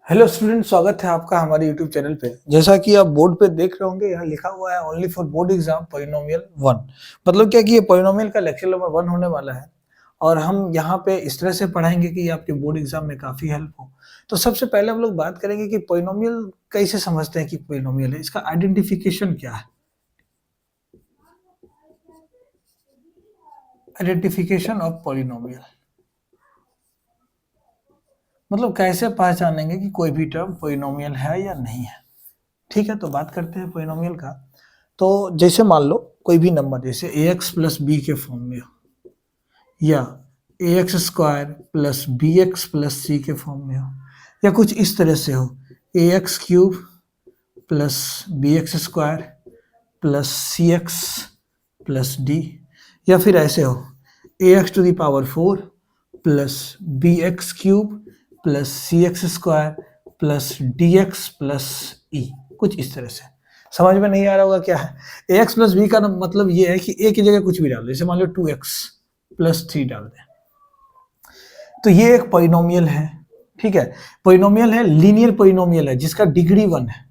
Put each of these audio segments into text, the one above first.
Hello student, स्वागत है आपका हमारे यूट्यूब चैनल पे। जैसा कि आप बोर्ड पे देख रहे होंगे, यहाँ लिखा हुआ है only for board exam polynomial 1। मतलब क्या कि ये पॉलिनोमियल का लेक्चर नंबर 1 होने वाला है और हम यहाँ पे इस तरह से पढ़ाएंगे कि ये आपके बोर्ड एग्जाम में काफी हेल्प हो। तो सबसे पहले हम लोग बात करेंगे कि पॉलिनोमियल कैसे समझते हैं कि पॉलिनोमियल है, इसका आइडेंटिफिकेशन क्या है। आइडेंटिफिकेशन ऑफ पॉलिनोमियल मतलब कैसे पहचानेंगे कि कोई भी टर्म पॉलिनोमियल है या नहीं है। ठीक है, तो बात करते हैं पॉलिनोमियल का। तो जैसे मान लो कोई भी नंबर जैसे ए एक्स प्लस बी के फॉर्म में हो या a x square plus b x plus c के फॉर्म में हो या कुछ इस तरह से हो a x cube plus b x square plus c x plus d, या फिर ऐसे हो a x to the power 4 plus b x cube plus c x square plus d x plus e, कुछ इस तरह से। समझ में नहीं आ रहा होगा क्या है। ए एक्स प्लस बी का मतलब ये है कि ए की जगह कुछ भी डाल दो, जैसे मान लो 2x प्लस 3 डाल दें, तो ये एक पॉलिनोमियल है। ठीक है, पॉलिनोमियल है, लीनियर पॉलिनोमियल है जिसका डिग्री 1 है।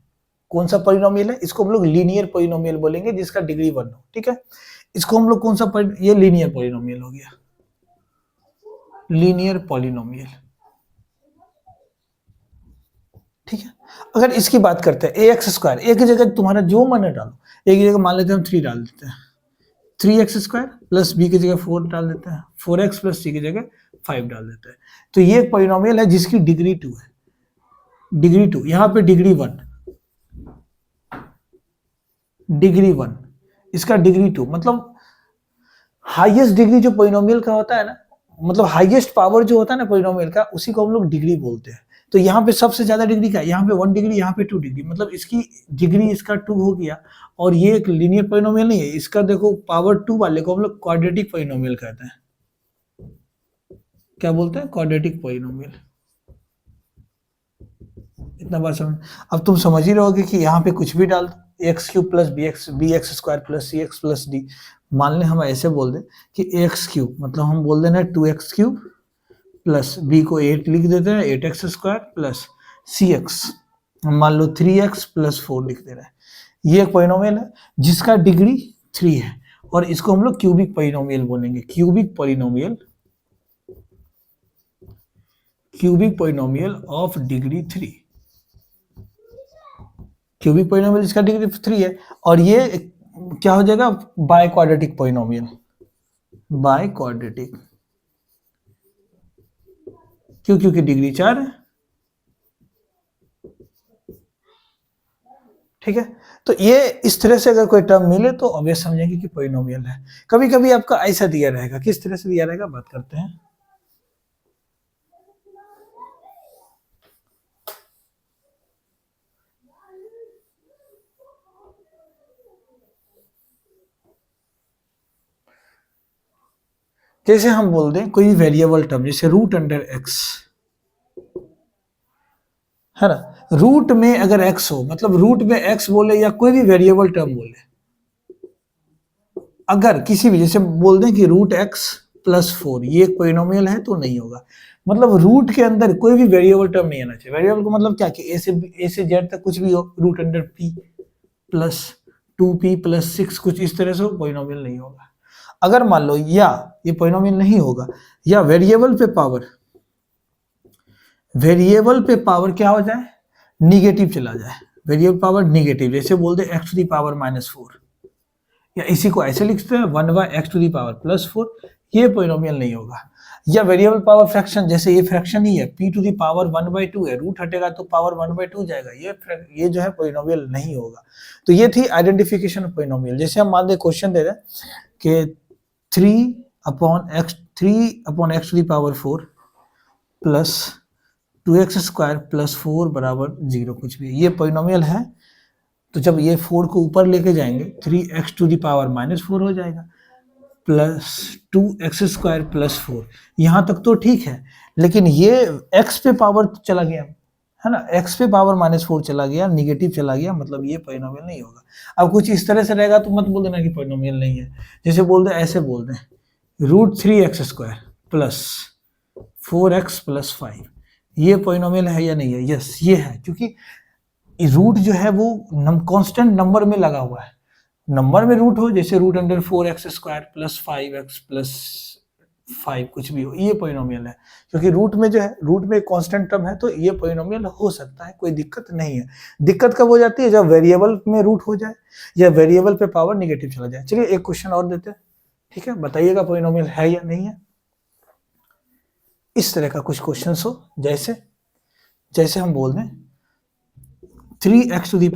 कौन सा पॉलिनोमियल है, इसको हम लोग लीनियर पॉलिनोमियल बोलेंगे जिसका डिग्री 1 हो। ठीक है, इसको हम लोग कौन सा ये लीनियर पॉलिनोमियल हो गया, लीनियर पॉलिनोमियल। ठीक है, अगर इसकी बात करते हैं ए एक्स स्क्वायर, ए की जगह तुम्हारा जो मन है डालो। ए की जगह मान लेते हैं हम 3 डाल देते हैं, 3x स्क्वायर प्लस बी की जगह 4 डाल देते हैं, 4x प्लस सी की जगह 5 डाल देते हैं। तो ये एक पॉलिनोमियल है जिसकी डिग्री 2 है, डिग्री 2। यहाँ पे डिग्री 1, डिग्री 1, इसका डिग्री 2। मतलब हाईएस्ट डिग्री जो पॉलिनोमियल का होता है ना, मतलब हाईएस्ट पावर जो होता है ना पॉलिनोमियल का, उसी को हम लोग डिग्री बोलते हैं। तो यहाँ पे सबसे ज्यादा डिग्री का, यहाँ पे 1 डिग्री, यहाँ पे 2 डिग्री, मतलब इसकी डिग्री इसका 2 हो गया। और ये एक लीनियर पॉलिनोमियल नहीं है, इसका देखो पावर 2 वाले को हम लोग क्वाड्रेटिक पॉलिनोमियल कहते हैं। क्या बोलते हैं, क्वाड्रेटिक पॉलिनोमियल। इतना बात समझ। अब तुम समझ ही रहोगे कि यहाँ पे कुछ भी डाल दो, x cube plus b x square plus c x plus d. मान लें हम ऐसे बोल दें कि एक्स क्यूब, मतलब हम बोल देना 2x क्यूब प्लस बी को 8 लिख देते हैं, 8x square plus c x मान लो 3x प्लस 4 लिख दे रहे हैं। ये एक पॉलिनोमियल है जिसका डिग्री 3 है और इसको हम लोग क्यूबिक पॉलिनोमियल बोलेंगे। Cubic polynomial, cubic polynomial of degree 3, cubic polynomial जिसका डिग्री 3 है। और ये क्या हो जाएगा, by quadratic polynomial, by quadratic. क्यों, क्योंकि डिग्री 4 है। ठीक है, तो ये इस तरह से अगर कोई टर्म मिले तो ऑब्वियस समझेंगे कि पॉलिनोमियल है। कभी कभी आपका ऐसा दिया रहेगा, किस तरह से दिया रहेगा बात करते हैं। जैसे हम बोल दें कोई वेरिएबल टर्म, जैसे रूट अंडर एक्स है ना, रूट में अगर एक्स हो, मतलब रूट में एक्स बोले या कोई भी वेरिएबल टर्म बोले, अगर किसी भी, जैसे बोल दें कि रूट एक्स प्लस 4, ये एक पॉलिनोमियल है तो नहीं होगा। मतलब रूट के अंदर कोई भी वेरिएबल टर्म नहीं आना चाहिए। वेरिएबल को मतलब क्या कि ए से जेड तक कुछ भी हो, root under P plus 2p plus 6, कुछ इस तरह से पॉलिनोमियल नहीं होगा। अगर मान लो या ये पॉलिनोमियल नहीं होगा, या वेरिएबल पे पावर, वेरिएबल पे पावर क्या हो जाए, निगेटिव चला जाए, वेरिएबल पावर निगेटिव। जैसे बोल दे x टू दी पावर -4, या इसी को ऐसे लिखते हैं 1/x टू दी पावर +4, ये पॉलिनोमियल नहीं होगा। या वेरिएबल पावर फ्रैक्शन, जैसे ये फ्रैक्शन ही है, p टू दी पावर 1/2 है, रूट हटेगा तो पावर 1/2 जाएगा, ये जो है पॉलिनोमियल नहीं होगा। तो ये थी आइडेंटिफिकेशन ऑफ पॉलिनोमियल। जैसे हम मान दे क्वेश्चन दे रहे हैं कि 3/x to the power 4 plus 2x square plus 4 बराबर 0, कुछ भी, ये पॉलिनोमियल है। तो जब ये 4 को ऊपर लेके जाएंगे 3x टू दी पावर -4 हो जाएगा प्लस 2x स्क्वायर प्लस 4, यहाँ तक तो ठीक है। लेकिन ये x पे पावर चला गया है ना, x पे पावर -4 चला गया, निगेटिव चला गया, मतलब ये पॉलिनोमियल नहीं होगा। अब कुछ इस तरह से रहेगा तो मत बोल देना कि पॉलिनोमियल नहीं है। जैसे बोल दे, ऐसे बोल दें root 3x square plus 4x plus 5, ये पोइनोमियल है या नहीं है? यस ये है, क्योंकि रूट जो है वो कांस्टेंट नंबर में लगा हुआ है। नंबर में रूट हो, जैसे root under 4x² plus 5x plus 5 कुछ भी हो, ये पोइनोमियल है। क्योंकि रूट में जो है, रूट में कांस्टेंट टर्म है, तो ये पोइनोमियल हो सकता है, कोई दिक्कत नहीं है। दिक्कत कब हो जाती है? जब वेरिएबल में रूट हो जाए या वेरिएबल पे पावर निगेटिव चला जाए। चलिए एक क्वेश्चन और देते हैं, ठीक है, बताइएगा पोइनोमियल है या नहीं है। इस तरह का कुछ क्वेश्चन हो, जैसे हम बोल दें 3x⁴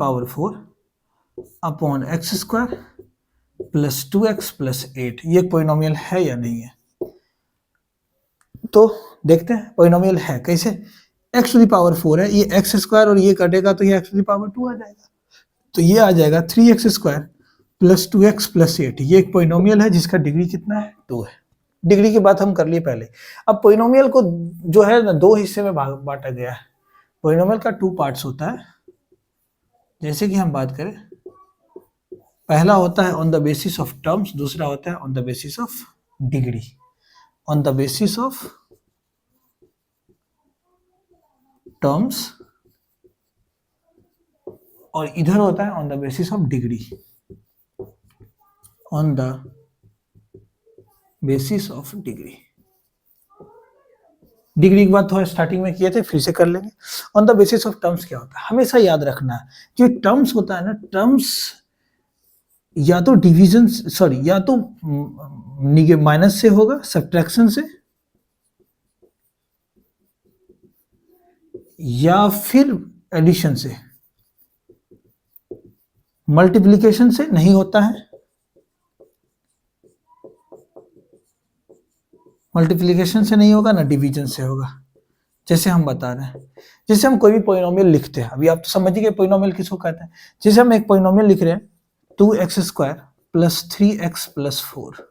upon x² plus 2x plus 8, ये पोइनोमियल है या नहीं है? तो देखते हैं पोइनोमियल है कैसे। x⁴ है, ये x² और ये कटेगा तो ये x⁴ आ जाएगा, तो ये आ जाएगा 3x² प्लस 2x प्लस 8। ये एक पोइनोमियल है जिसका डिग्री कितना है? 2 है। डिग्री की बात हम कर लिए पहले। अब पोइनोमियल को जो है ना 2 हिस्से में बांटा गया है। पोइनोमियल का 2 पार्ट्स होता है। जैसे कि हम बात करें, पहला होता है on the basis of terms, दूसरा होता है on the basis of degree. On the basis of terms और इधर होता है on the basis of degree. On the basis of degree. Degree की बात थोड़ा स्टार्टिंग में किए थे, फिर से कर लेंगे। On the basis of terms क्या होता है, हमेशा याद रखना है। जो टर्म्स होता है ना, टर्म्स या तो डिवीजन, सॉरी, या तो माइनस से होगा, सब्ट्रैक्शन से, या फिर एडिशन से। मल्टीप्लिकेशन से नहीं होता है, मल्टीप्लिकेशन से नहीं होगा ना डिवीजन से होगा। जैसे हम बता रहे हैं, जैसे हम कोई भी पोइनोमियल लिखते हैं, अभी आप तो समझिए पोइनोमियल किसको कहते हैं। जैसे हम एक पोइनोमियल लिख रहे हैं 2x² प्लस 3x प्लस 4,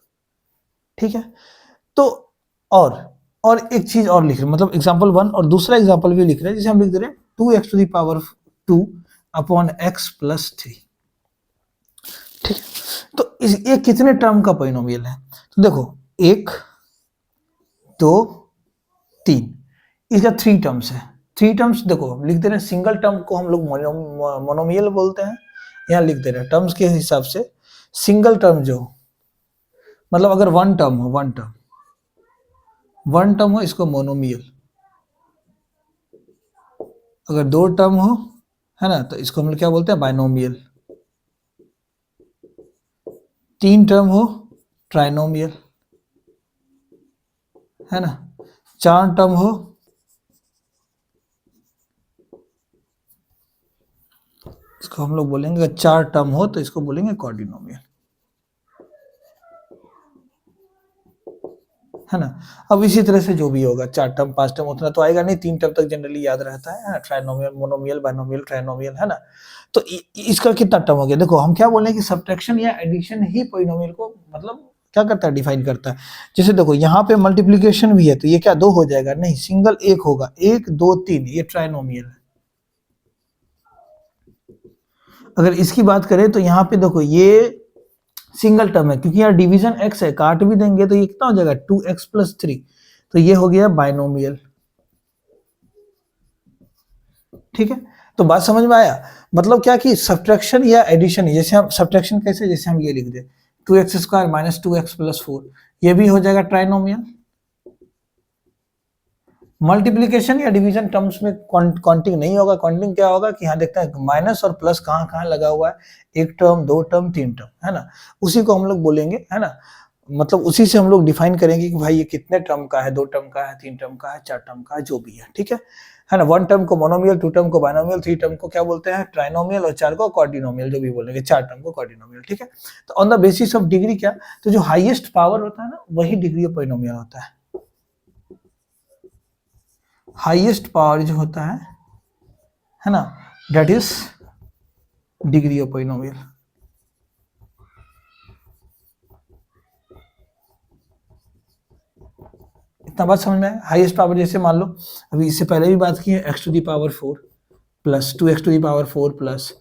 ठीक है। तो और एक चीज और लिख रहे हैं, मतलब एग्जाम्पल 1 और दूसरा एग्जाम्पल भी लिख रहे हैं। जैसे हम लिख दे रहे हैं 2x⁴ अपॉन x प्लस 3, ठीक है। तो ये कितने टर्म का पोइनोमियल है? तो देखो 1 2 3, इसका 3 टर्म्स है। 3 टर्म्स देखो हम लिख दे रहे हैं। सिंगल टर्म को हम लोग मोनोमियल बोलते हैं, यहाँ लिख दे रहे हैं टर्म्स के हिसाब से। सिंगल टर्म जो, मतलब अगर वन टर्म हो इसको मोनोमियल, अगर 2 टर्म हो, है ना, तो इसको हम लोग क्या बोलते हैं? बाइनोमियल। 3 टर्म हो ट्राइनोमियल, है ना। 4 टर्म हो, इसको हम लोग बोलेंगे, अगर 4 टर्म हो तो इसको बोलेंगे क्वाड्रिनोमियल, है ना। अब इसी तरह से जो भी होगा, 4 टर्म 5 टर्म उतना तो आएगा नहीं, 3 टर्म तक जनरली याद रहता है ना। ट्राइनोमियल, मोनोमियल, बाइनोमियल, ट्राइनोमियल, है ना। तो इसका कितना टर्म हो गया? देखो हम क्या बोले कि सब्ट्रैक्शन या एडिशन ही पोइनोमियल को मतलब क्या करता है? डिफाइन करता है। जैसे देखो यहाँ पे मल्टीप्लीकेशन भी है, तो ये क्या 2 हो जाएगा? नहीं, सिंगल 1 होगा। 1 2 3, ये ट्राइनोमियल है। अगर इसकी बात करें तो यहाँ पे देखो ये सिंगल टर्म है, क्योंकि यहाँ डिवीजन x है, काट भी देंगे तो ये कितना हो जाएगा? 2x प्लस 3, तो ये हो गया बाइनोमियल, ठीक है। तो बात समझ में आया? मतलब क्या कि सब्ट्रैक्शन या एडिशन, जैसे हम सब्ट्रैक्शन कैसे, जैसे हम ये लिख दे 2x² माइनस 2x प्लस 4, ये भी हो जाएगा ट्राइनोमियल। मल्टीप्लीकेशन या डिवीजन टर्म्स में काउंटिंग नहीं होगा। काउंटिंग क्या होगा कि यहाँ देखते हैं माइनस और प्लस कहाँ कहाँ लगा हुआ है, 1 टर्म 2 टर्म 3 टर्म, है ना। उसी को हम लोग बोलेंगे, है ना, मतलब उसी से हम लोग डिफाइन करेंगे कि भाई ये कितने टर्म का है, 2 टर्म का है, 3 टर्म का है, 4 टर्म का है, जो भी है, ठीक है ना। 1 टर्म को मोनोमियल, 2 टर्म को बाइनोमियल, 3 टर्म को क्या बोलते हैं? ट्राइनोमियल, और 4 को क्वाड्रिनोमियल, जो भी बोलेंगे, 4 टर्म को क्वाड्रिनोमियल, ठीक है। तो on the basis of degree क्या, तो जो हाईएस्ट पावर होता है ना, वही डिग्री ऑफ पोइनोमियल होता है। हाईएस्ट पावर जो होता है ना, that is degree of polynomial. इतना बात समझ में आया? हाईएस्ट पावर जैसे मान लो अभी इससे पहले भी बात की है, x⁴ plus 2x⁴ plus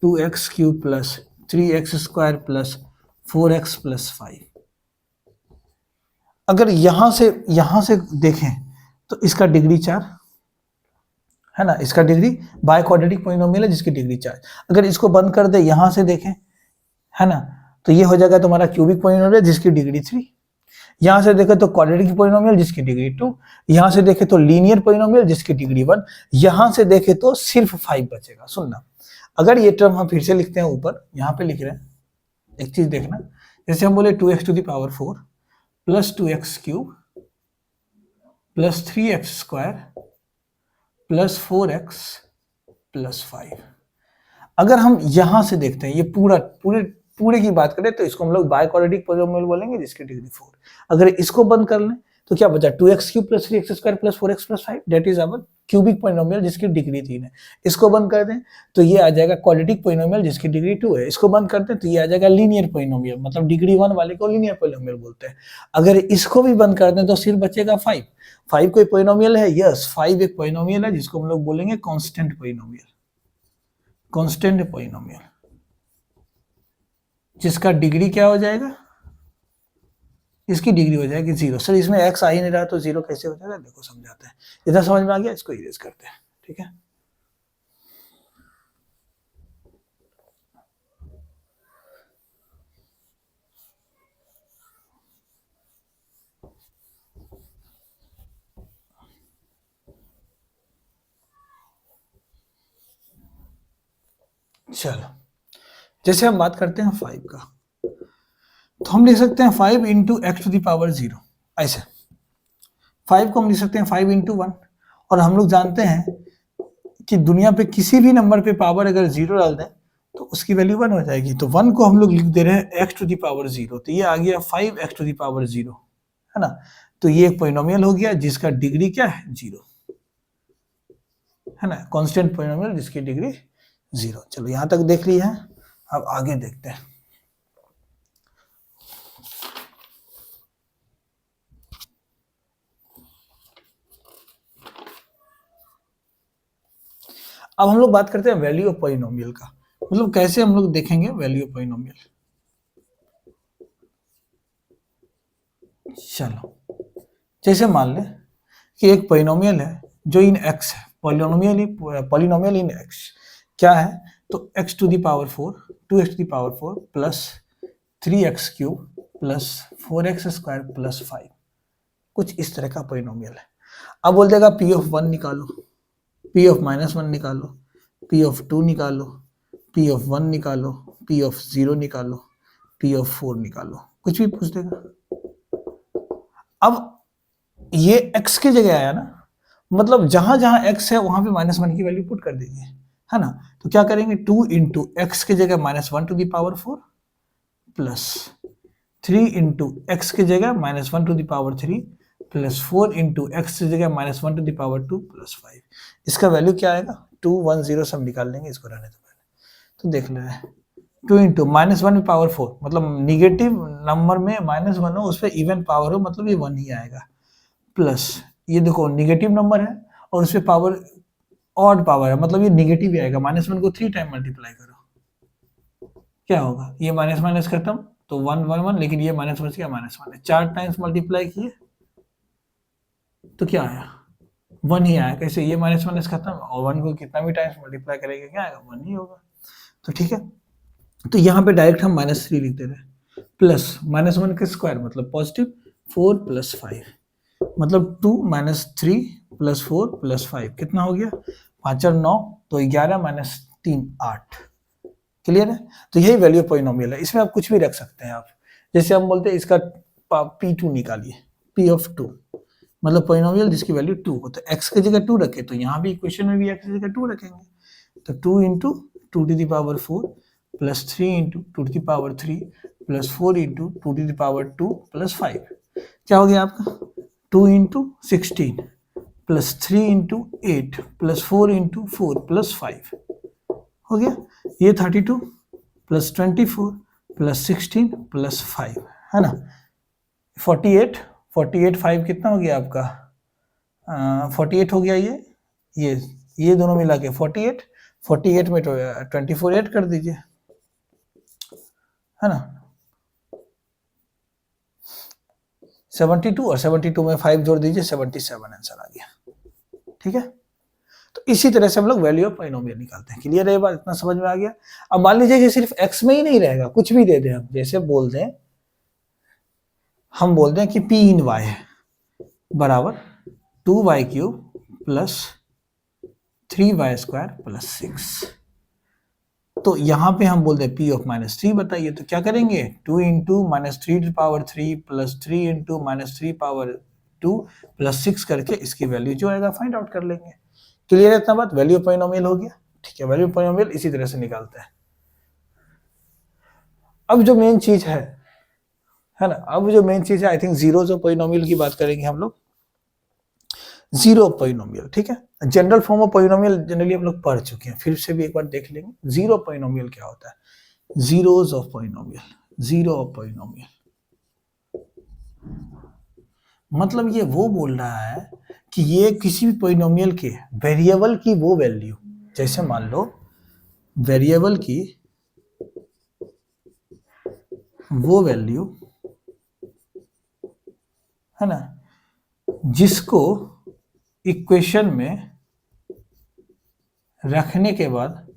2x³ plus 3x² plus 4x plus 5। अगर यहां से देखें तो इसका डिग्री 4, है ना, इसका डिग्री बाय क्वाड्रेटिक पॉलिनोमियल है जिसकी डिग्री 4। अगर इसको बंद कर दे यहां से देखें, है ना, तो ये हो जाएगा तुम्हारा क्यूबिक पॉलिनोमियल जिसकी डिग्री 3। यहां से देखे तो क्वाड्रेटिक पॉलिनोमियल जिसकी डिग्री 2, यहां से देखे तो लीनियर पॉलिनोमियल जिसकी डिग्री 1, यहां से देखे तो सिर्फ 5 बचेगा। सुनना, अगर ये टर्म हम फिर से लिखते हैं, ऊपर यहाँ पे लिख रहे हैं, एक चीज देखना, जैसे हम बोले 2x⁴ plus 2x³ plus 3x² plus 4x plus 5। अगर हम यहां से देखते हैं, ये पूरे की बात करें तो इसको हम लोग बाय क्वाड्रेटिक पॉलिनोमियल बोलेंगे जिसकी डिग्री 4। अगर इसको बंद कर लें तो क्या बचा, 2x³ plus 3x² plus 4x plus 5, that is our cubic polynomial जिसकी डिग्री 3 है। इसको बंद कर दें तो ये आ जाएगा क्वाड्रेटिक पॉलिनोमियल जिसकी डिग्री 2 है। इसको बंद करते हैं तो ये आ जाएगा लीनियर पॉलिनोमियल, मतलब डिग्री 1 वाले को लीनियर पॉलिनोमियल बोलते हैं। अगर इसको भी बंद कर दें तो सिर्फ बचेगा 5। 5 कोई पॉलिनोमियल है? यस, 5 एक पॉलिनोमियल है जिसको हम लोग बोलेंगे कांस्टेंट पॉलिनोमियल। कांस्टेंट पॉलिनोमियल जिसका डिग्री क्या हो जाएगा, इसकी डिग्री हो जाएगी 0। सर इसमें x आ ही नहीं रहा तो 0 कैसे हो जाएगा, देखो समझाते हैं। इधर समझ में आ गया, इसको इरेज करते हैं, ठीक है। चलो, जैसे हम बात करते हैं 5 का, तो हम लिख सकते हैं 5 into x to the power 0। ऐसे 5 को हम लिख सकते हैं 5 इंटू 1, और हम लोग जानते हैं कि दुनिया पे किसी भी नंबर पे पावर अगर 0 डाल दें तो उसकी वैल्यू 1 हो जाएगी। तो 1 को हम लोग लिख दे रहे हैं x टू द पावर 0, तो ये आ गया 5x टू द पावर 0, है ना। तो ये एक पॉलिनोमियल हो गया जिसका डिग्री क्या है, 0, है ना, कांस्टेंट पॉलिनोमियल जिसकी डिग्री 0। चलो यहां तक देख लिया है, अब आगे देखते हैं। अब हम लोग बात करते हैं वैल्यू ऑफ पॉलिनोमियल का, मतलब कैसे हम लोग देखेंगे वैल्यू ऑफ पॉलिनोमियल। चलो, जैसे मान लें कि एक पॉलिनोमियल है जो इन x है, पॉलिनोमियल इन x क्या है, तो x to the power 4, 2x to the power 4 plus 3x³ plus 4x² plus 5, कुछ इस तरह का पॉलिनोमियल है। अब बोल देगा p ऑफ 1 निकालो, p ऑफ -1 निकालो, p ऑफ 2 निकालो, p ऑफ 1 निकालो, p ऑफ 0 निकालो, p ऑफ 4 निकालो, कुछ भी पूछ देगा। अब ये x की जगह आया ना, मतलब जहां जहां x है वहां पे -1 की वैल्यू पुट कर दीजिए, है ना। तो क्या करेंगे, 2 इंटू एक्स की जगह -1 to the power 4 plus 3 into x की जगह -1 to the power 3 plus 4 into x की जगह -1 टू द पावर 2 प्लस 5। इसका वैल्यू क्या आएगा, 2 1 0 सब निकाल लेंगे, इसको रहने दो पहले। तो देख ले रहे हैं, 2 इंटू -1 पावर 4, मतलब निगेटिव नंबर में -1 हो उस पर इवन पावर हो, मतलब ये 1 ही आएगा, प्लस ये देखो निगेटिव नंबर है और उस पर पावर ऑड पावर है, मतलब ये निगेटिव ही आएगा। -1 को 3 टाइम मल्टीप्लाई करो, क्या होगा, ये माइनस माइनस खत्म, तो 1 1 1, लेकिन ये माइनस बच गया -1 है। 4 टाइम्स मल्टीप्लाई किए तो क्या आया, 1 ही आया। कैसे, ये माइनस खत्म, और 1 को कितना भी टाइम्स मल्टीप्लाई करेंगे क्या आएगा, 1 ही होगा। तो ठीक है, तो यहाँ पे डायरेक्ट हम -3 लिख दे रहे हैं, प्लस -1 का स्क्वायर मतलब पॉजिटिव 4 प्लस 5, मतलब 2 -3 प्लस 4 प्लस 5 कितना हो गया, 5 और 9, तो 11 -3 8। क्लियर है, तो यही वैल्यू पॉलिनोमियल है। इसमें आप कुछ भी रख सकते हैं। आप जैसे हम बोलते हैं इसका P2 निकालिए, P ऑफ 2, मतलब पॉलिनोमियल जिसकी वैल्यू 2 हो, तो x की जगह 2 रखे, तो यहाँ भी इक्वेशन में भी x की जगह 2 रखेंगे। तो 2 into 2 to the power 4 plus 3 into 2 to the power 3 plus 4 into 2 to the power 2 plus 5, क्या हो गया आपका, 2 into 16 plus 3 into 8 plus 4 into 4 plus 5 हो गया। ये 32 प्लस 24 प्लस 16 प्लस 5, है ना, 48 5 कितना हो गया आपका, 48 हो गया। ये दोनों मिला के 48 में 24 ऐड कर दीजिए, है ना, 72 और 72 में 5 जोड़ दीजिए, 77 आंसर आ गया। ठीक है, तो इसी तरह से हम लोग वैल्यू ऑफ पॉलिनोमियल निकालते हैं। क्लियर है ये बात, इतना समझ में आ गया। अब मान लीजिए कि सिर्फ x में ही नहीं रहेगा, कुछ भी दे दें हम, जैसे बोल दें, हम बोल दें कि p इन y है बराबर 2y cube plus 3y square plus 6। तो यहाँ पे हम बोल दें p ऑफ -3 बताइए, तो क्या करेंगे, 2 इंटू -3 प्लस 3 इंटू -3 प्लस 6 करके इसकी वैल्यू जो आएगा फाइंड आउट कर लेंगे। क्लियर है इतना बात, वैल्यू पॉलिनोमियल हो गया। ठीक है, वैल्यू पॉलिनोमियल इसी तरह से निकालते हैं। अब जो मेन चीज है ना, अब जो मेन चीज है, I think zeros of polynomial की बात करेंगे हम लोग। जीरो ऑफ पॉलिनोमियल, ठीक है, general form of polynomial generally हम लोग पढ़ चुके हैं, फिर से भी एक बार देख लेंगे। जीरो पॉलिनोमियल क्या होता है, zeros of polynomial, zero of polynomial मतलब ये वो बोल रहा है कि ये किसी भी पॉलिनोमियल के वेरिएबल की वो वैल्यू, जैसे मान लो वेरिएबल की वो वैल्यू है ना, जिसको इक्वेशन में रखने के बाद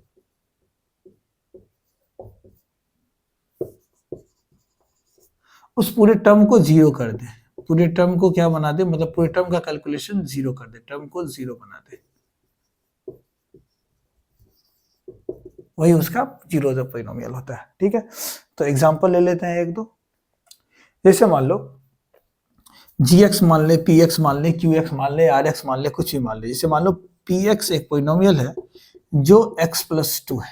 उस पूरे टर्म को जीरो कर दे, पूरे टर्म को क्या बना दे, मतलब पूरे टर्म का कैलकुलेशन जीरो कर दे, टर्म को जीरो बना दे, वही उसका जीरो ऑफ पॉलिनोमियल होता है। ठीक है, तो एग्जांपल ले लेते हैं एक दो। जैसे मान लो gx मान ले, px मान ले, qx मान ले, rx मान ले, कुछ भी मान ले। जैसे मान लो px एक पॉलिनोमियल है जो x प्लस 2 है,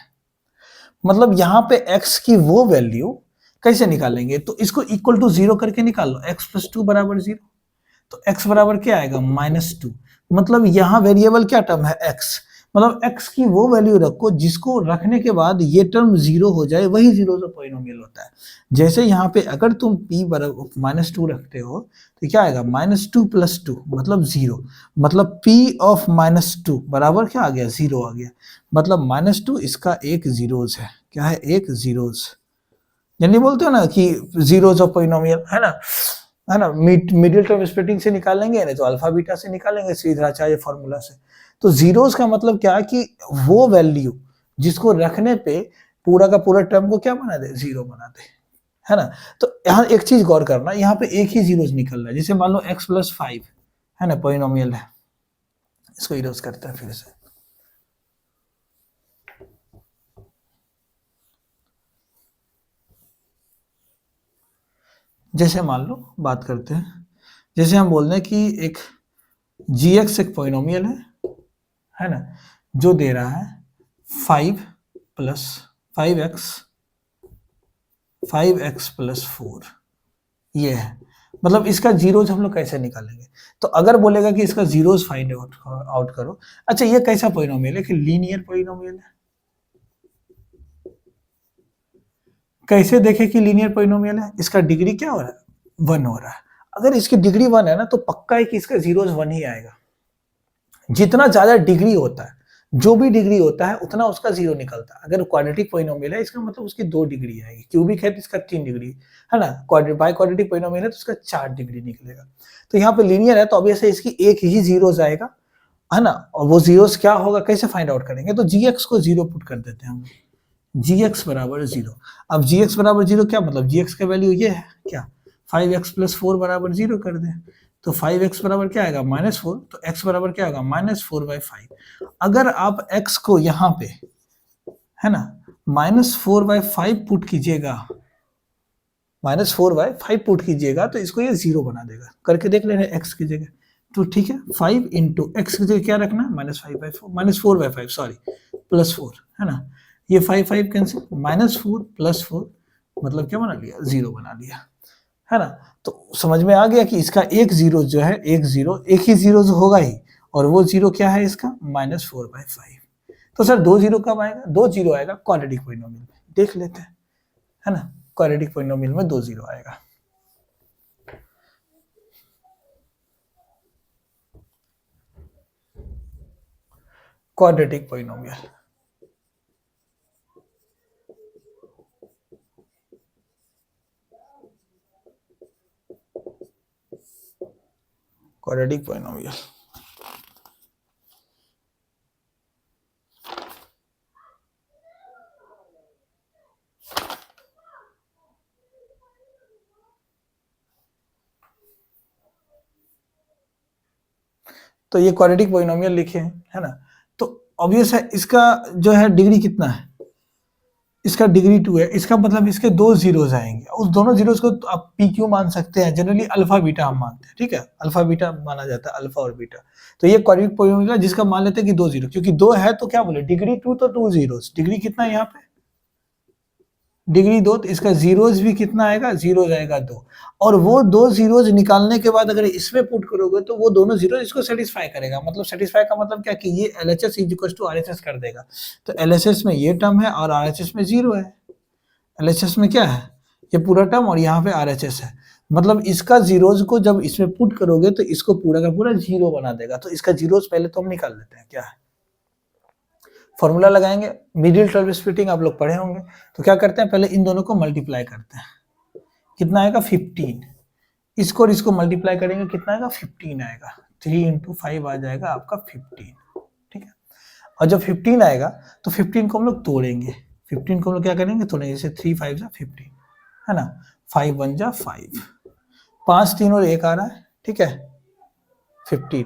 मतलब यहाँ पे x की वो वैल्यू कैसे निकालेंगे, तो इसको इक्वल टू जीरो करके निकाल लो, x प्लस 2 बराबर जीरो। तो x बराबर क्या आएगा, -2। मतलब यहाँ वेरिएबल क्या टर्म है, x, मतलब x की वो वैल्यू रखो जिसको रखने के बाद ये टर्म जीरो हो जाए, वही जीरो ऑफ पॉलिनोमियल होता है। जैसे यहाँ पे अगर तुम p बराबर -2 रखते हो तो क्या आएगा, -2 प्लस 2 मतलब जीरो, मतलब p ऑफ -2 बराबर क्या आ गया, जीरो आ गया। मतलब -2 इसका एक जीरोज है, क्या है, एक जीरोज। यानी बोलते हो ना कि जीरोज ऑफ पॉलिनोमियल, है ना, मिडिल टर्म स्प्लिटिंग से निकालेंगे, नहीं तो अल्फा बीटा से निकालेंगे, श्रीधराचार्य फॉर्मूला से। तो जीरोस का मतलब क्या है कि वो वैल्यू जिसको रखने पे पूरा का पूरा टर्म को क्या बना दे, जीरो बना दे, है ना। तो यहाँ एक चीज गौर करना, यहाँ पे एक ही जीरोस निकल रहा है। जैसे मान लो x प्लस 5 है ना, पॉलिनोमियल है, इसको इरोज करते हैं फिर से। जैसे मान लो बात करते हैं, जैसे हम बोल रहे हैं कि एक gx एक पॉलिनोमियल है ना, जो दे रहा है 5 प्लस 5x प्लस 4, ये है। मतलब इसका जीरोज हम लोग कैसे निकालेंगे, तो अगर बोलेगा कि इसका जीरोज फाइंड आउट करो, अच्छा ये कैसा पॉलिनोमियल है, कि लीनियर पॉलिनोमियल है। कैसे देखे कि लीनियर पॉलिनोमियल है, इसका डिग्री क्या हो रहा है, 1 हो रहा है। अगर इसकी डिग्री 1 है ना, तो पक्का है कि इसका जीरोज 1 ही आएगा। जितना ज्यादा डिग्री होता है, जो भी डिग्री होता है उतना उसका जीरो निकलता है। अगर क्वाड्रेटिक पॉलिनोमियल है, इसका मतलब उसकी 2 डिग्री आएगी, क्यूबिक है तो इसका 3 डिग्री, है ना, बाई क्वाड्रेटिक पॉलिनोमियल है तो उसका 4 डिग्री निकलेगा। तो यहाँ पे लीनियर है तो ऑब्वियसली इसकी एक ही जीरोज आएगा, है ना, और वो जीरोज क्या होगा, कैसे फाइंड आउट करेंगे, तो gx को जीरो पुट कर देते हैं हम, gx बराबर जीरो। अब gx बराबर जीरो क्या मतलब, gx का वैल्यू ये है क्या, 5x प्लस 4 बराबर जीरो कर दें, तो 5x बराबर क्या आएगा, -4, तो x बराबर क्या आएगा, -4/5। अगर आप x को यहाँ पे, है ना, -4/5 पुट कीजिएगा, -4/5 पुट कीजिएगा, तो इसको ये जीरो बना देगा। करके देख लेना x की जगह, तो ठीक है, 5 इंटू एक्स की जगह क्या रखना, -4/5 सॉरी, +4, है ना, ये 5 कैंसिल, -4 + 4 मतलब क्या बना लिया, जीरो बना लिया, है ना। तो समझ में आ गया कि इसका एक जीरो जो है, एक ही जीरो होगा ही, और वो जीरो क्या है इसका, -4/5। तो सर 2 जीरो कब आएगा, 2 जीरो आएगा क्वाड्रेटिक पॉलिनोमियल में, देख लेते हैं, है ना, क्वाड्रेटिक पॉलिनोमियल में 2 जीरो आएगा। क्वाड्रेटिक पॉलिनोमियल, क्वाड्रेटिक पॉलिनोमियल तो ये क्वाड्रेटिक पॉलिनोमियल लिखे हैं, है ना। तो ऑब्वियस है इसका जो है डिग्री कितना है, इसका डिग्री 2 है, इसका मतलब इसके 2 जीरोज आएंगे, उस दोनों जीरोज को तो आप पी क्यू मान सकते हैं, जनरली अल्फा बीटा हम मानते हैं, ठीक है, अल्फा बीटा माना जाता है, अल्फा और बीटा। तो ये क्वाड्रेटिक पॉलिनोमियल है जिसका मान लेते हैं कि 2 जीरो, क्योंकि 2 है तो क्या बोले डिग्री 2 तो 2 जीरोज, डिग्री कितना है यहाँ पे डिग्री 2, तो इसका जीरोज भी कितना आएगा, जीरोज आएगा 2, और वो 2 जीरोज निकालने के बाद अगर इसमें पुट करोगे तो वो दोनों जीरो इसको सेटिस्फाई करेगा, मतलब सेटिस्फाई का मतलब क्या कि ये LHS is equal to RHS कर देगा। तो LHS में ये टर्म है और RHS में 0 है, LHS में क्या है ये पूरा टर्म और यहाँ पे RHS है, मतलब इसका जीरोज को जब इसमें पुट करोगे तो इसको पूरा का पूरा 0 बना देगा। तो इसका जीरोज पहले तो हम निकाल लेते हैं, क्या है फॉर्मूला लगाएंगे, मिडिल टर्म स्प्लिटिंग आप लोग पढ़े होंगे। तो क्या करते हैं, पहले इन दोनों को मल्टीप्लाई करते हैं, कितना आएगा 15, इसको और इसको मल्टीप्लाई करेंगे कितना आएगा 15 आएगा, 3 इंटू 5 आ जाएगा आपका 15, ठीक है। और जब 15 आएगा तो 15 को हम लोग तोड़ेंगे, 15 को हम लोग क्या करेंगे तोड़ेंगे, जैसे 3 5 जा 15, है ना, 5 1 जा 5, 5 3 और 1 आ रहा है, ठीक है 15,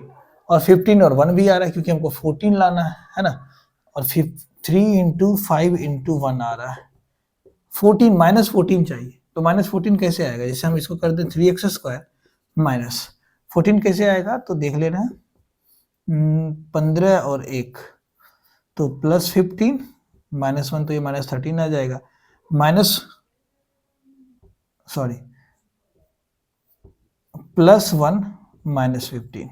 और 15 और 1 भी आ रहा है क्योंकि हमको 14 लाना है ना, और 3 इंटू 5 इंटू 1 आ रहा है 14, माइनस 14 चाहिए। तो माइनस 14 कैसे आएगा, जैसे हम इसको कर दें 3x² माइनस 14 कैसे आएगा, तो देख ले रहे हैं 15 और 1 तो प्लस 15 माइनस 1 तो ये माइनस 13 आ जाएगा, माइनस सॉरी प्लस 1 माइनस 15,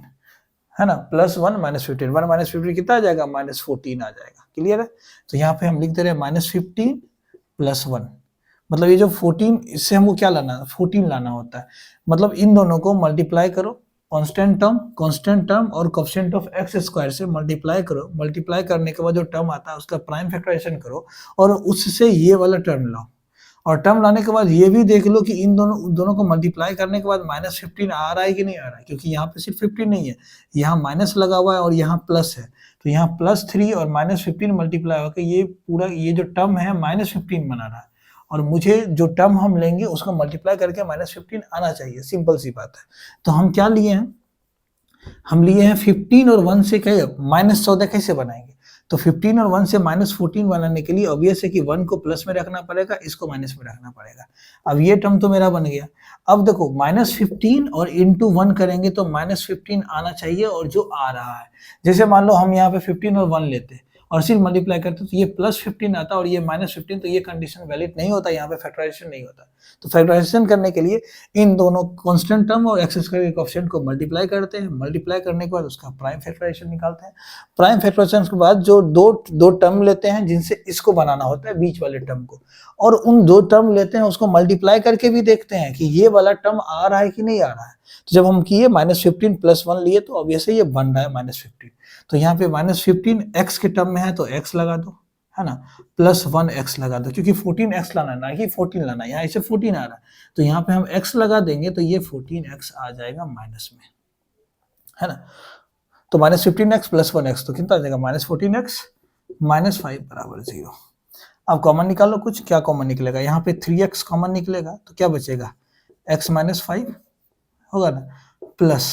है ना, प्लस 1 माइनस 15, 1 माइनस 15 कितना आ जाएगा माइनस 14 आ जाएगा, क्लियर है। तो यहाँ पे हम लिख दे रहे हैं माइनस 15 प्लस 1, मतलब ये जो 14 इससे हमको क्या लाना है 14 लाना होता है, मतलब इन दोनों को मल्टीप्लाई करो, कांस्टेंट टर्म और कोएफिशिएंट ऑफ एक्स स्क्वायर से मल्टीप्लाई करो, मल्टीप्लाई करने के बाद जो टर्म आता है उसका प्राइम फैक्टराइजेशन करो और उससे ये वाला टर्म लाओ, और टर्म लाने के बाद ये भी देख लो कि इन दोनों को मल्टीप्लाई करने के बाद माइनस 15 आ रहा है कि नहीं आ रहा है, क्योंकि यहाँ पे सिर्फ 15 नहीं है, यहाँ माइनस लगा हुआ है और यहाँ प्लस है, तो यहाँ प्लस 3 और माइनस 15 मल्टीप्लाई होकर ये पूरा ये जो टर्म है माइनस 15 बना रहा है, और मुझे जो टर्म हम लेंगे उसको मल्टीप्लाई करके माइनस 15 आना चाहिए, सिंपल सी बात है। तो हम क्या लिए हैं, हम लिए हैं 15 और 1 से क्या माइनस 14 कैसे बनाएंगे, तो 15 और 1 से माइनस 14 बनाने के लिए ऑब्वियस है कि 1 को प्लस में रखना पड़ेगा, इसको माइनस में रखना पड़ेगा। अब ये टर्म तो मेरा बन गया, अब देखो माइनस 15 और इंटू 1 करेंगे तो माइनस 15 आना चाहिए, और जो आ रहा है जैसे मान लो हम यहाँ पे 15 और 1 लेते और सिर्फ मल्टीप्लाई करते तो ये प्लस 15 आता और ये माइनस 15, तो ये कंडीशन वैलिड नहीं होता, यहाँ पे फैक्टराइजेशन नहीं होता। तो फैक्टराइजेशन करने के लिए इन दोनों कांस्टेंट टर्म और एक्स स्क्वायर के कोएफिशिएंट को मल्टीप्लाई करते हैं, मल्टीप्लाई करने के बाद उसका प्राइम फैक्टराइजेशन निकालते हैं, प्राइम फैक्टराइजेशन के बाद जो दो टर्म लेते हैं जिनसे इसको बनाना होता है बीच वाले टर्म को, और उन 2 टर्म लेते हैं उसको मल्टीप्लाई करके भी देखते हैं कि ये वाला टर्म आ रहा है कि नहीं आ रहा है। तो जब हम किए माइनस 15 प्लस 1 लिए तो ऑब्वियसली ये बन रहा है माइनस 15, तो यहाँ पे माइनस 15 एक्स के टर्म में है तो एक्स लगा दो, है ना, प्लस 1 एक्स लगा दो, क्योंकि 14 एक्स लाना है ना कि 14 लाना है, यहाँ इसे 14 आ रहा है तो यहाँ पे हम एक्स लगा देंगे तो ये 14 एक्स आ जाएगा माइनस में, है ना। तो माइनस 15 एक्स प्लस 1 एक्स तो कितना आ जाएगा माइनस 14 एक्स माइनस 5 बराबर 0। अब कॉमन निकालो कुछ, क्या कॉमन निकलेगा, यहाँ पे 3x कॉमन निकलेगा तो क्या बचेगा x माइनस 5 होगा ना, प्लस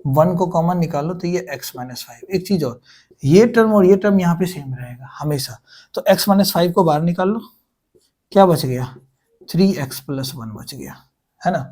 1 को कॉमन निकालो तो ये x माइनस 5। एक चीज और ये टर्म यहाँ पे सेम रहेगा हमेशा, तो x माइनस 5 को बाहर निकाल लो, क्या बच गया 3x प्लस 1 बच गया, है ना,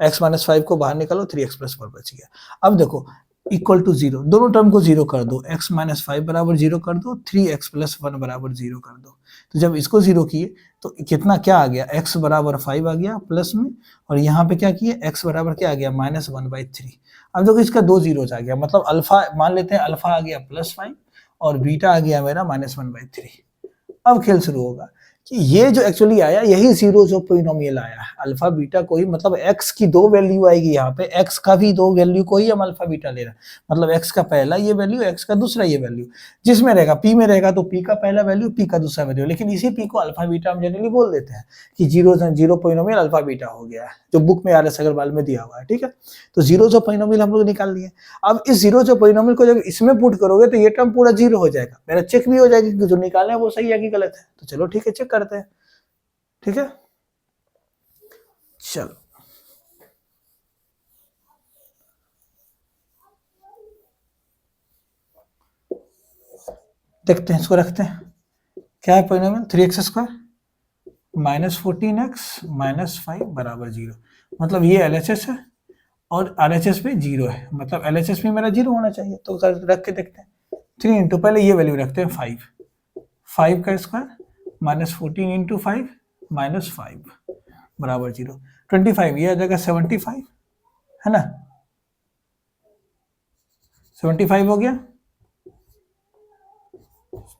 x माइनस 5 को बाहर निकालो 3x प्लस 1 बच गया। अब देखो इक्वल टू 0, दोनों टर्म को 0 कर दो, x माइनस 5 बराबर 0 कर दो, 3x प्लस 1 बराबर 0 कर दो, तो जब इसको 0 किए तो कितना क्या आ गया x बराबर 5 आ गया प्लस में, और यहाँ पे क्या किए x बराबर क्या आ गया माइनस 1/3। अब देखो इसका 2 जीरोज आ गया, मतलब अल्फा मान लेते हैं, अल्फा आ गया प्लस 5 और बीटा आ गया मेरा माइनस 1/3। अब खेल शुरू होगा कि ये जो एक्चुअली आया यही जीरोज ऑफ पॉलिनोमियल आया है, अल्फा बीटा कोई मतलब x की 2 वैल्यू आएगी, यहाँ पे x का भी 2 वैल्यू को ही हम अल्फा बीटा ले रहे हैं, मतलब x का पहला ये वैल्यू x का दूसरा ये वैल्यू, जिसमें रहेगा p में रहेगा तो p का पहला वैल्यू p का दूसरा वैल्यू, लेकिन इसी p को अल्फा बीटा हम जनरली बोल देते हैं कि जीरो पॉलिनोमियल अल्फा बीटा हो गया है, जो बुक में RS अग्रवाल में दिया हुआ है, ठीक है। तो जीरोज ऑफ पॉलिनोमियल हम लोग निकाल लिए। अब इस जीरोज ऑफ पॉलिनोमियल को जब इसमें पुट करोगे तो ये टर्म पूरा 0 हो जाएगा, मेरा चेक भी हो जाएगा कि जो निकाले वो सही है कि गलत है। तो चलो ठीक है, चेक करते हैं, ठीक है, चलो देखते हैं, इसको रखते हैं, क्या है पॉलिनोमियल 3x² -14x -5 बराबर 0। मतलब ये LHS है और RHS भी 0 है, मतलब LHS भी मेरा 0 होना चाहिए। तो रख के देखते हैं, 3 इंटू, पहले ये वैल्यू रखते हैं 5 का स्क्वायर -14 इंटू 5 -5 बराबर 0। 25 ये आ जाएगा 75, है ना, 75 हो गया,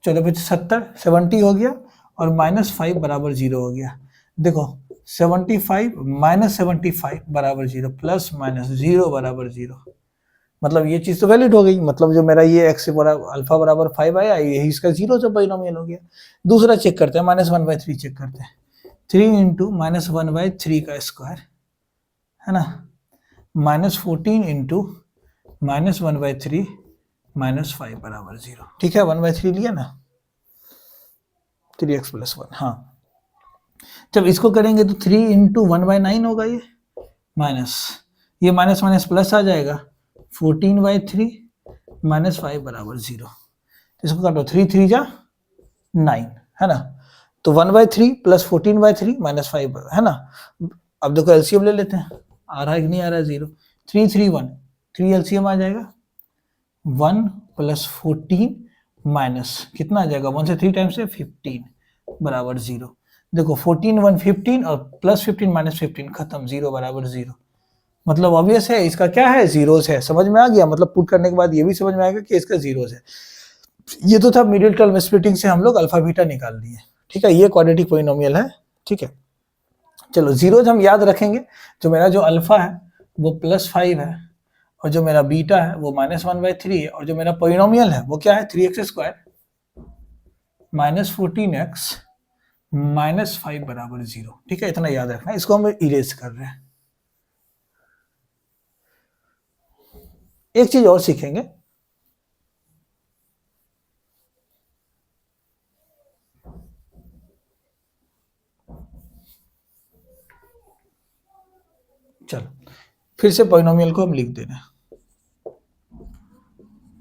चलो बच्चे 70, 70 हो गया और -5 बराबर 0 हो गया। देखो 75 -75 बराबर 0 प्लस माइनस 0 बराबर 0, मतलब ये चीज तो वैलिड हो गई। मतलब जो मेरा ये x बराबर अल्फा बराबर 5 आया, यही इसका 0 से पॉलिनोमियल हो गया। दूसरा चेक करते हैं, -1/3 चेक करते हैं, 3 इंटू -1/3 का स्क्वायर, है ना, -14 इंटू -1/3 -5 बराबर 0। ठीक है, 1/3 लिया ना, 3x + 1। हाँ, जब इसको करेंगे तो 3 इंटू 1/9 होगा, ये माइनस, ये माइनस माइनस प्लस आ जाएगा, 14/3 -5 बराबर 0। इसको काटो, 3 3 जा 9, है ना, तो 1/3 प्लस 14/3 -5, है ना। अब देखो एलसीएम ले लेते हैं, आ रहा है कि नहीं आ रहा है, 0 3 3 1, 3 एलसीएम आ जाएगा, 1 + 14 माइनस कितना आ जाएगा, 1 से 3 टाइम्स से 15 बराबर 0। देखो 14 1 15 और +15 -15 खत्म, 0 बराबर 0। मतलब ऑब्वियस है इसका क्या है, जीरोस है। समझ में आ गया, मतलब पुट करने के बाद ये भी समझ में आएगा कि इसका जीरोस है। ये तो था मिडिल टर्म स्प्लिटिंग से हम लोग अल्फा बीटा निकाल लिए, ठीक है, ये क्वाड्रेटिक पॉलिनोमियल है, ठीक है। चलो जीरोज हम याद रखेंगे, जो मेरा जो अल्फा है वो +5 है और जो मेरा बीटा है वो -1/3 है, और जो मेरा पॉलिनोमियल है वो क्या है, 3x² -14x -5 बराबर 0। ठीक है, इतना याद रखना है, इसको हम इरेज कर रहे हैं। एक चीज और सीखेंगे, चलो फिर से पॉलिनोमियल को हम लिख दे रहे हैं,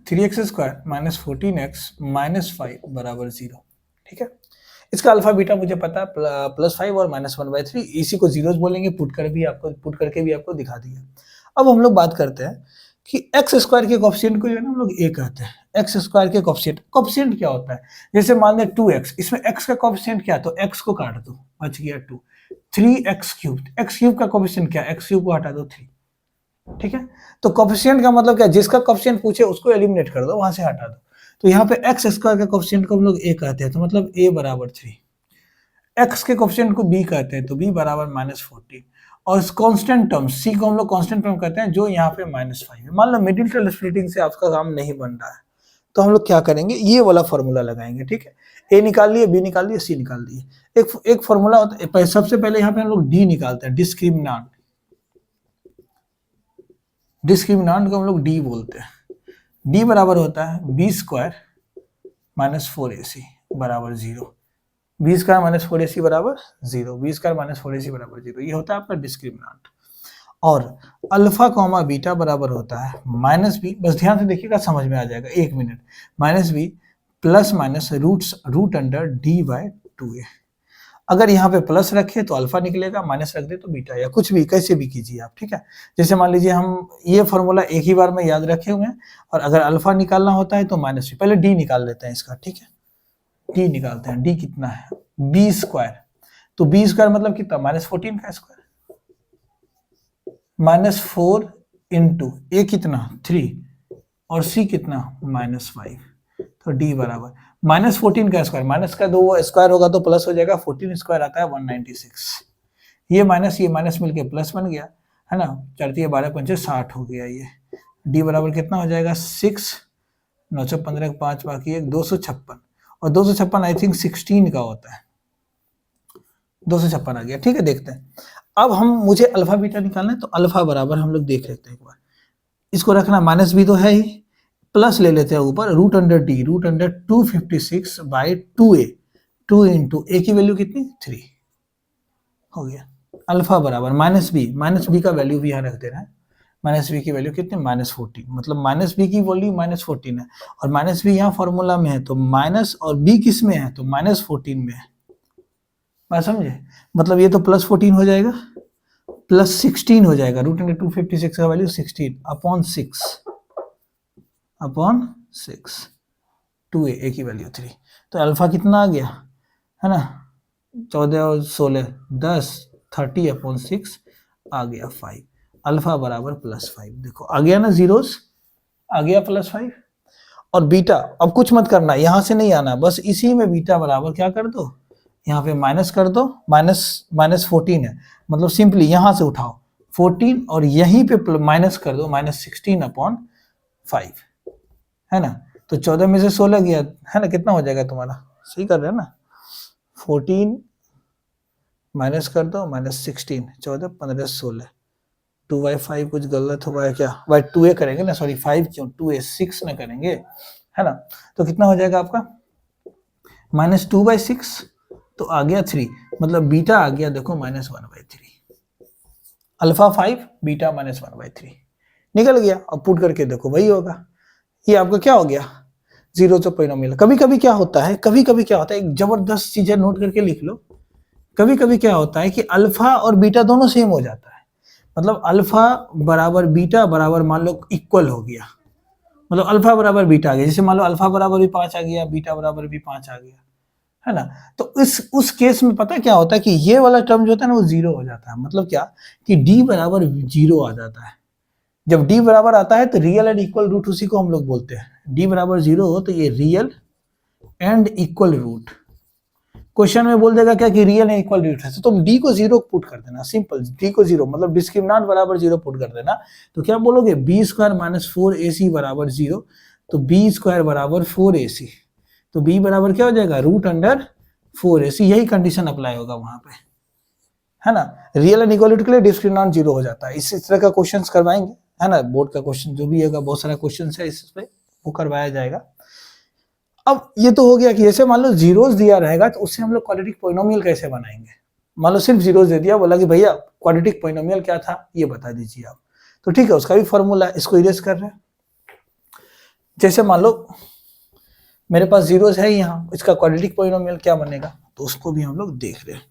3x² -14x -5 बराबर 0। ठीक है, इसका अल्फा बीटा मुझे पता है, +5 और -1/3, इसी को जीरोस बोलेंगे, पुट करके भी आपको दिखा दिया। अब हम लोग बात करते हैं कि x² के कोफिशिएंट को जो है ना हम लोग a कहते हैं। x² के कोफिशिएंट क्या होता है, जैसे मान लें 2x, इसमें x का कोफिशिएंट क्या है, तो x को काट दो, बच गया 2। 3x³ x³ का कोफिशिएंट क्या है, x³ को हटा दो 3। ठीक है, तो कोफिशिएंट का मतलब क्या, जिसका कोफिशिएंट पूछे उसको एलिमिनेट कर दो, वहां से हटा दो। तो यहाँ पे x² का कोफिशिएंट को हम लोग a कहते हैं, तो मतलब a बराबर 3। x के कोफिशिएंट को b कहते हैं, तो b बराबर -14। और कांस्टेंट टर्म c को हम लोग कांस्टेंट टर्म कहते हैं, जो यहाँ पे -5 है। मान लो मिडिल टर्म स्प्लिटिंग से आपका काम नहीं बन रहा है, तो हम लोग क्या करेंगे, ये वाला फॉर्मूला लगाएंगे। ठीक है, a निकाल लिए, b निकाल लिए, c निकाल दिए। एक फॉर्मूला होता है, सबसे पहले यहाँ पे हम लोग d निकालते हैं, डिस्क्रिमिनांट को हम लोग d बोलते हैं। d बराबर होता है b² -4ac बराबर 0। b² -4ac बराबर 0, b² -4ac बराबर 0, ये होता है आपका डिस्क्रिमिनांट। और अल्फा कॉमा बीटा बराबर होता है -b, बस ध्यान से देखिएगा, समझ में आ जाएगा, 1 minute, -b plus minus root under d/2a। अगर यहाँ पे प्लस रखे तो अल्फा निकलेगा, माइनस रख दे तो बीटा, या कुछ भी कैसे भी कीजिए आप। ठीक है, जैसे मान लीजिए हम ये फॉर्मूला एक ही बार में याद रखे हुए हैं, और अगर अल्फा निकालना होता है तो -b, पहले d निकाल लेते हैं इसका। ठीक है, d निकालते हैं, d कितना है, b², तो b² मतलब कितना, -14 का स्क्वायर, -4 इंटू a कितना 3 और c कितना -5, तो d बराबर -14 का स्क्वायर, माइनस का 2 स्क्वायर होगा तो प्लस हो जाएगा, 14² आता है 196। ये माइनस मिलके प्लस बन गया, है ना, 4 × 12 × 5 60 हो गया। ये d बराबर कितना हो जाएगा, 6 9 15 5 बाकी 1 256, और 256 आई थिंक 16 का होता है, 256 आ गया। ठीक है, देखते हैं अब हम, मुझे अल्फा बीटा निकालना है, तो अल्फा बराबर हम लोग देख लेते हैं एक बार, इसको रखना, -b तो है ही, प्लस ले लेते हैं ऊपर, root under 256/2a, 2 into a की वैल्यू कितनी, 3 हो गया। अल्फा बराबर -b का वैल्यू भी यहाँ रख देना है, माइनस बी की वैल्यू कितनी, -14, मतलब माइनस बी की वैल्यू -14 है, और माइनस बी यहाँ फॉर्मूला में है, तो माइनस और बी किस में है, तो -14 में है, बात समझे, मतलब ये तो +14 हो जाएगा, +16 हो जाएगा, √256 का वैल्यू 16 अपॉन 6 2a की वैल्यू 3, तो अल्फा कितना आ गया, है ना, 14 और 16 10 30 अपॉन 6 आ गया 5, अल्फा बराबर +5, देखो आ गया ना जीरोस, आ गया +5, और बीटा अब कुछ मत करना, यहां से नहीं आना, बस इसी में बीटा बराबर क्या कर दो, यहाँ पे माइनस कर दो, -14 है, मतलब सिंपली यहां से उठाओ 14 और यहीं पे माइनस कर दो, -16 अपॉन 5, है ना, तो 14 में से 16 गया, है ना, कितना हो जाएगा तुम्हारा, सही कर रहे हैं ना, 14 माइनस कर दो, -16, 14 15 16, 2/5 कुछ गलत हुआ है क्या, बाई 2a करेंगे ना, सॉरी 5 क्यों, 2a 6 में करेंगे, है ना, तो कितना हो जाएगा आपका -2/6, तो आ गया 3, मतलब बीटा आ गया देखो -1/3, अल्फा 5 बीटा -1/3 निकल गया, अब पुट करके देखो वही होगा, ये आपका क्या हो गया, जीरो तो पॉलिनोमियल। कभी कभी क्या होता है, एक जबरदस्त चीज है, नोट करके लिख लो, कभी कभी क्या होता है कि अल्फा और बीटा दोनों सेम हो जाता है, मतलब अल्फा बराबर बीटा बराबर मान लो इक्वल हो गया, मतलब अल्फा बराबर बीटा आ गया, जैसे मान लो अल्फा बराबर भी 5 आ गया, बीटा बराबर भी 5 आ गया, है ना, तो उस केस में पता क्या होता है कि ये वाला टर्म जो होता है ना वो जीरो हो जाता है, मतलब क्या कि डी बराबर जीरो आ जाता है, जब डी बराबर आता है तो रियल एंड इक्वल रूट उसी को हम लोग बोलते हैं, डी बराबर जीरो हो तो ये real and equal root, question में बोल देगा क्या कि रियल एंड इक्वल रूट है, तो तुम डी को जीरो पुट कर देना, सिंपल, डी को जीरो मतलब डिस्क्रिमिनेंट बराबर जीरो पुट कर देना, तो क्या बोलोगे b² - 4ac बराबर जीरो, तो b² बराबर 4ac, तो b बराबर क्या हो जाएगा √4ac, यही कंडीशन अप्लाई होगा वहां पे, है ना, रियल एंड इक्वलिटी के लिए डिस्क्रिमिनेंट जीरो हो जाता है, इस तरह का क्वेश्चंस करवाएंगे, है ना, बोर्ड का क्वेश्चन जो भी होगा, बहुत सारा क्वेश्चन है इस पे, वो करवाया जाएगा। अब ये तो हो गया कि जैसे मान लो जीरोस दिया रहेगा तो उससे हम लोग क्वाड्रेटिक पॉलिनोमियल कैसे बनाएंगे, मान लो सिर्फ जीरोस दे दिया, बोला कि भैया क्वाड्रेटिक पॉलिनोमियल क्या था ये बता दीजिए आप, तो ठीक है, उसका भी फॉर्मूला है, इसको इरेज कर रहे हैं, जैसे मान लो मेरे पास जीरोस है यहाँ, इसका क्वाड्रेटिक पॉलिनोमियल क्या बनेगा, तो उसको भी हम लोग देख रहे हैं,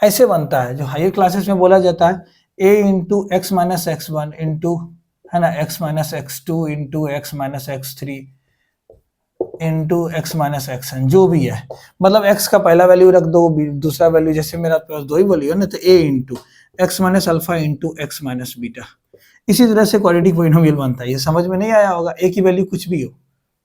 ऐसे बनता है, जो हायर क्लासेस में बोला जाता है a into x minus x1 into, है ना, x minus x2 into x minus x3 into x minus xn, जो भी है, मतलब x का पहला वैल्यू रख दो, दूसरा वैल्यू, जैसे मेरा पास दो ही वैल्यू है ना, तो a into x minus alpha into x minus beta, इसी तरह से क्वाड्रेटिक पॉलिनोमियल बनता है, ये समझ में नहीं आया होगा, a की वैल्यू कुछ भी हो,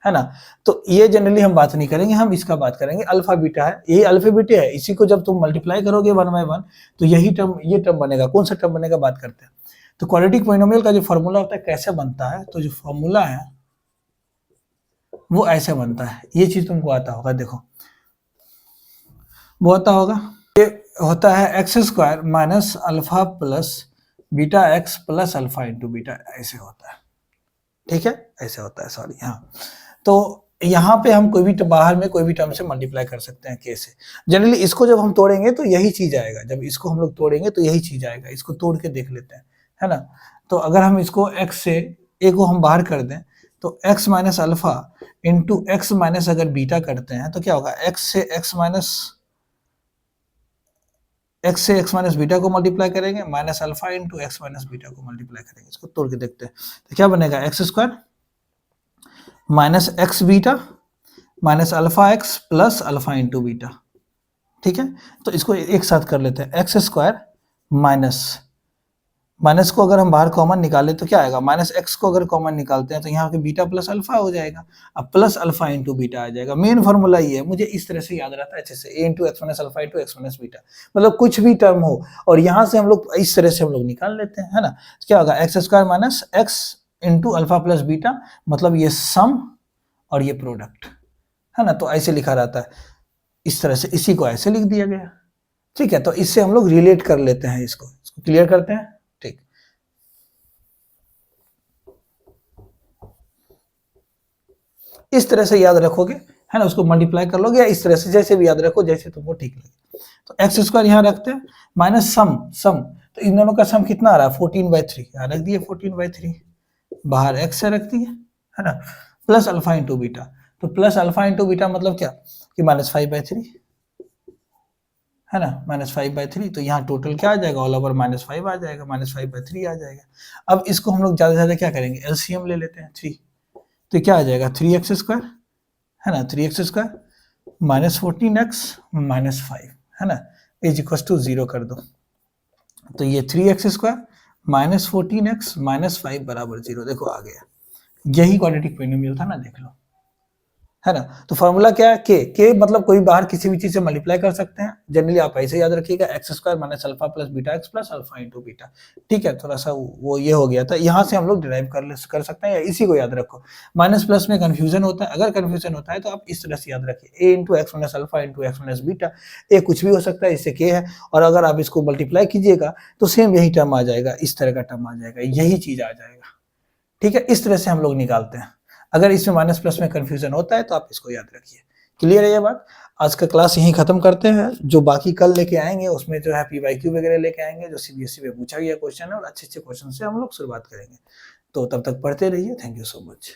है ना, तो ये जनरली हम बात नहीं करेंगे, हम इसका बात करेंगे, अल्फा बीटा है, यही अल्फा बीटा है, इसी को जब तुम मल्टीप्लाई करोगे 1 बाय 1 तो यही टर्म, ये टर्म बनेगा, कौन सा टर्म बनेगा बात करते हैं, तो क्वाड्रेटिक पॉलिनोमियल का जो फॉर्मूला होता है कैसे बनता है, तो जो फॉर्मूला है वो ऐसे बनता है, ये चीज तुमको आता होगा, देखो वो आता होगा, ये होता है x² minus alpha plus beta x plus alpha into beta, ऐसे होता है, ठीक है, ऐसे होता है, सॉरी, हाँ, तो यहाँ पे हम कोई भी बाहर में कोई भी टर्म से मल्टीप्लाई कर सकते हैं के से, जनरली इसको जब हम तोड़ेंगे तो यही चीज आएगा, जब इसको हम लोग तोड़ेंगे तो यही चीज आएगा, इसको तोड़ के देख लेते हैं, है ना, तो अगर हम इसको x से a को हम बाहर कर दें तो x minus alpha into x minus अगर बीटा करते हैं तो क्या होगा, x से x माइनस बीटा को मल्टीप्लाई करेंगे, minus alpha into x minus beta को मल्टीप्लाई करेंगे, इसको तोड़ के देखते हैं, तो क्या बनेगा x² minus x beta minus alpha x plus alpha into beta, ठीक है, तो इसको एक साथ कर लेते हैं, x² माइनस को अगर हम बाहर कॉमन निकाले तो क्या आएगा, माइनस एक्स को अगर कॉमन निकालते हैं तो यहाँ पे बीटा प्लस अल्फा हो जाएगा, अब प्लस अल्फा इंटू बीटा आ जाएगा, मेन फॉर्मूला ये है, मुझे इस तरह से याद रहता है अच्छे से, a into x minus alpha into x minus beta, मतलब कुछ भी टर्म हो और यहाँ से हम लोग इस तरह से हम लोग निकाल लेते हैं, है ना, तो क्या होगा x² minus x into alpha plus beta, मतलब ये सम और ये प्रोडक्ट, है ना, तो ऐसे लिखा रहता है, इस तरह से, इसी को ऐसे लिख दिया गया, ठीक है, तो इससे हम लोग रिलेट कर लेते हैं, इसको क्लियर करते हैं, ठीक, इस तरह से याद रखोगे, है ना, उसको मल्टीप्लाई कर लोगे या इस तरह से, जैसे भी याद रखो, जैसे तुमको ठीक लगे, तो एक्स स्क्वायर यहाँ रखते हैं माइनस सम सम, तो इन दोनों का सम कितना आ रहा है 14/3, यहाँ रख दिए 14/3, बाहर एक्स से रख दिए, है ना, प्लस अल्फा इंटू बीटा, तो प्लस अल्फा इंटू बीटा मतलब क्या कि -5/3, है ना, -5/3, तो यहाँ टोटल क्या आ जाएगा ऑल ओवर -5 आ जाएगा, -5/3 आ जाएगा। अब इसको हम लोग ज्यादा से ज्यादा क्या करेंगे एलसीएम ले लेते हैं 3, तो क्या आ जाएगा 3x², है ना, 3x² -14x -5, है ना, इज इक्वल टू 0 कर दो, तो ये 3x² -14x -5 बराबर 0, देखो आ गया, यही क्वाड्रेटिक पॉलिनोमियल था ना, देख लो, है ना। तो फॉर्मूला क्या है के मतलब कोई बाहर किसी भी चीज से मल्टीप्लाई कर सकते हैं, जनरली आप ऐसे याद रखिएगा x² minus alpha plus beta x plus alpha into beta, ठीक है, थोड़ा सा वो ये हो गया था, यहाँ से हम लोग डिराइव कर सकते हैं, या इसी को याद रखो, माइनस प्लस में कंफ्यूजन होता है, अगर कंफ्यूजन होता है तो आप इस तरह से याद रखिए a into x minus alpha into x minus beta, a कुछ भी हो सकता है, इससे के है, और अगर आप इसको मल्टीप्लाई कीजिएगा तो सेम यही टर्म आ जाएगा, इस तरह का टर्म आ जाएगा, यही चीज आ जाएगा, ठीक है, इस तरह से हम लोग निकालते हैं। अगर इसमें माइनस प्लस में कंफ्यूजन होता है तो आप इसको याद रखिए। क्लियर है ये बात? आज का क्लास यहीं खत्म करते हैं, जो बाकी कल लेके आएंगे उसमें जो है PYQ वगैरह लेके आएंगे, जो CBSE में पूछा गया क्वेश्चन है, और अच्छे अच्छे क्वेश्चन से हम लोग शुरुआत करेंगे। तो तब तक पढ़ते रहिए, थैंक यू सो मच।